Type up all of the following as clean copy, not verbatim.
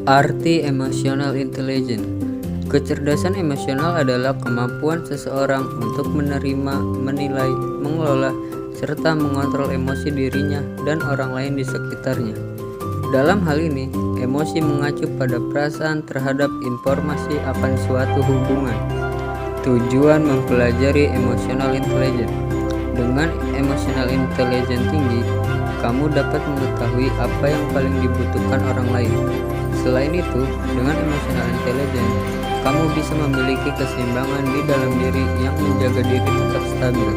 Arti emotional intelligence. Kecerdasan emosional adalah kemampuan seseorang untuk menerima, menilai, mengelola, serta mengontrol emosi dirinya dan orang lain di sekitarnya. Dalam hal ini, emosi mengacu pada perasaan terhadap informasi akan suatu hubungan. Tujuan mempelajari emotional intelligence. Dengan emotional intelligence tinggi, kamu dapat mengetahui apa yang paling dibutuhkan orang lain. Selain itu, dengan emotional intelligence, kamu bisa memiliki keseimbangan di dalam diri yang menjaga diri tetap stabil,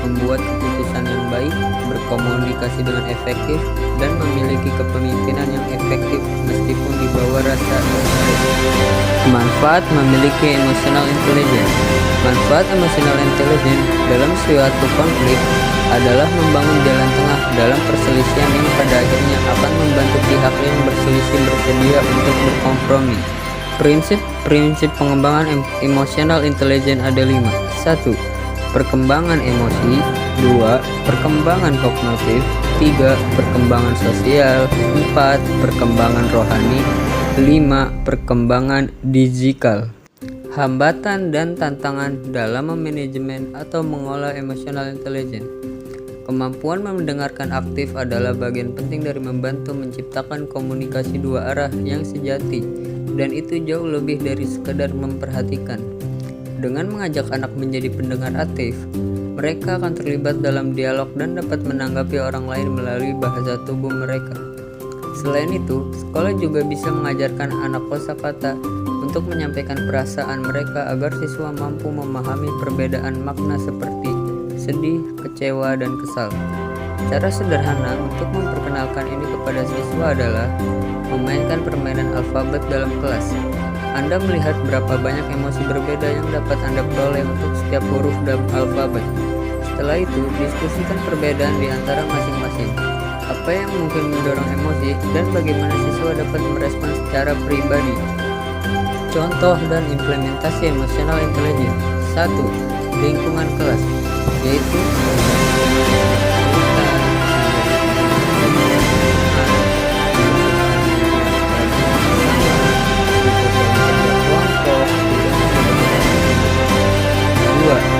membuat keputusan yang baik, berkomunikasi dengan efektif, dan memiliki kepemimpinan yang efektif meskipun di bawah rasa bersalah. Manfaat memiliki emotional intelligence. Manfaat emotional intelligence dalam suatu konflik adalah membangun jalan tengah dalam perselisihan yang pada akhirnya akan membantu pihak yang berselisih bersedia untuk berkompromi. Prinsip pengembangan emotional intelligence ada 5. 1. Perkembangan emosi. 2. Perkembangan kognitif. 3. Perkembangan sosial. 4. Perkembangan rohani. 5. Perkembangan digital. Hambatan dan tantangan dalam memanajemen atau mengolah emotional intelligence. Kemampuan mendengarkan aktif adalah bagian penting dari membantu menciptakan komunikasi dua arah yang sejati, dan itu jauh lebih dari sekedar memperhatikan. Dengan mengajak anak menjadi pendengar aktif, mereka akan terlibat dalam dialog dan dapat menanggapi orang lain melalui bahasa tubuh mereka. Selain itu, sekolah juga bisa mengajarkan anak kosakata untuk menyampaikan perasaan mereka agar siswa mampu memahami perbedaan makna seperti sedih, kecewa, dan kesal. Cara sederhana untuk memperkenalkan ini kepada siswa adalah memainkan permainan alfabet dalam kelas. Anda melihat berapa banyak emosi berbeda yang dapat Anda peroleh untuk setiap huruf dalam alfabet. Setelah itu, diskusikan perbedaan di antara masing-masing. Apa yang mungkin mendorong emosi dan bagaimana siswa dapat merespon secara pribadi. Contoh dan implementasi emotional intelligence. 1. Lingkungan kelas, yaitu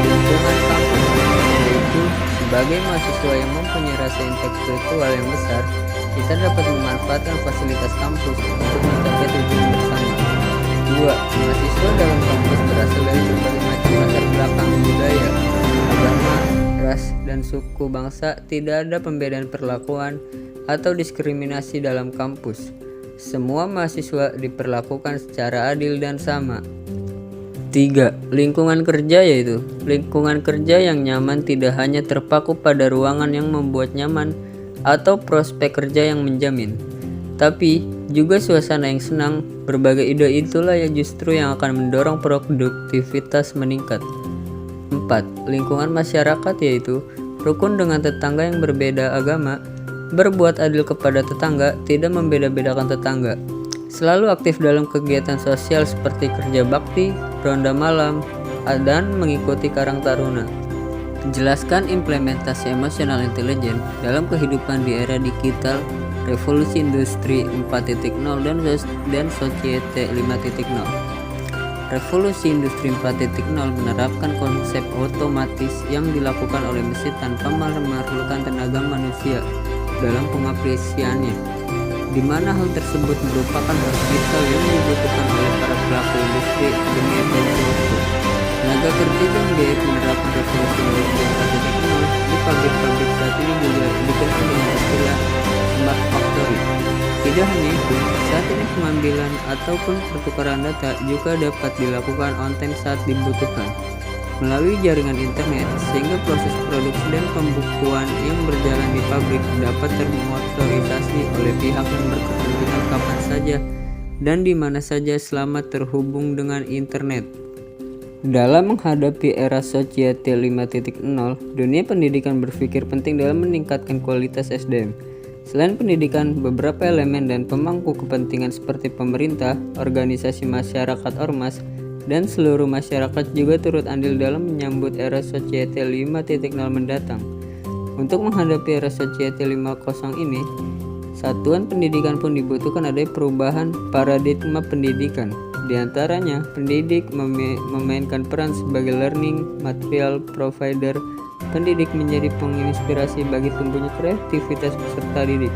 lingkungan kampus, yaitu sebagai mahasiswa yang mempunyai rasa intelektual yang besar, kita dapat memanfaatkan fasilitas kampus untuk mencapai tujuan bersama. 2. Mahasiswa dalam kampus berasal dari berbagai macam latar belakang budaya, agama, ras, dan suku bangsa. Tidak ada pembedaan perlakuan atau diskriminasi dalam kampus. Semua mahasiswa diperlakukan secara adil dan sama. 3. Lingkungan kerja, yaitu lingkungan kerja yang nyaman tidak hanya terpaku pada ruangan yang membuat nyaman atau prospek kerja yang menjamin, tapi juga suasana yang senang. Berbagai ide itulah yang justru yang akan mendorong produktivitas meningkat. 4. Lingkungan masyarakat, yaitu rukun dengan tetangga yang berbeda agama, berbuat adil kepada tetangga, tidak membeda-bedakan tetangga, selalu aktif dalam kegiatan sosial seperti kerja bakti, ronda malam, dan mengikuti karang taruna. Jelaskan implementasi emotional intelligence dalam kehidupan di era digital, revolusi industri 4.0 dan society 5.0. Revolusi industri 4.0 menerapkan konsep otomatis yang dilakukan oleh mesin tanpa memerlukan tenaga manusia dalam pengaplikasiannya, di mana hal tersebut merupakan hal vital yang dibutuhkan oleh para pelaku industri demi esensi waktu, tenaga kerja dan biaya. Penerapan revolusi industri 4.0 di pabrik-pabrik saat ini juga dikenal dengan istilah smart factory. Tidak hanya itu, saat ini pengambilan ataupun pertukaran data juga dapat dilakukan on time saat dibutuhkan melalui jaringan internet, sehingga proses produksi dan pembukuan yang berjalan di pabrik dapat termotorisasi oleh pihak yang berkepentingan kapan saja dan di mana saja selama terhubung dengan internet. Dalam menghadapi era society 5.0, dunia pendidikan berpikir penting dalam meningkatkan kualitas SDM. Selain pendidikan, beberapa elemen dan pemangku kepentingan seperti pemerintah, organisasi masyarakat ormas, dan seluruh masyarakat juga turut andil dalam menyambut era society 5.0 mendatang. Untuk menghadapi era society 5.0 ini, Satuan pendidikan pun dibutuhkan adanya perubahan paradigma pendidikan. Di antaranya, pendidik memainkan peran sebagai learning material provider. Pendidik menjadi penginspirasi bagi tumbuhnya kreativitas peserta didik.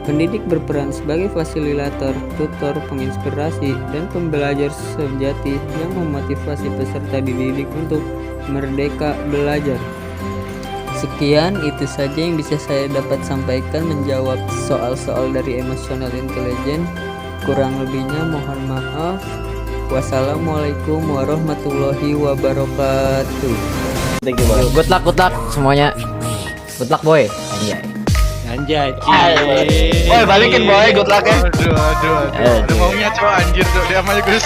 Pendidik berperan sebagai fasilitator, tutor, penginspirasi, dan pembelajar sejati yang memotivasi peserta didik untuk merdeka belajar. Sekian, itu saja yang bisa saya dapat sampaikan menjawab soal-soal dari emotional intelligence. Kurang lebihnya mohon maaf. Wassalamualaikum warahmatullahi wabarakatuh. Thank you, boy. Good luck semuanya. Good luck, boy. Anjay. Boy, balikin boy, good luck ya. Aduh. Udah maunya coba anjir tuh dia mah Gus.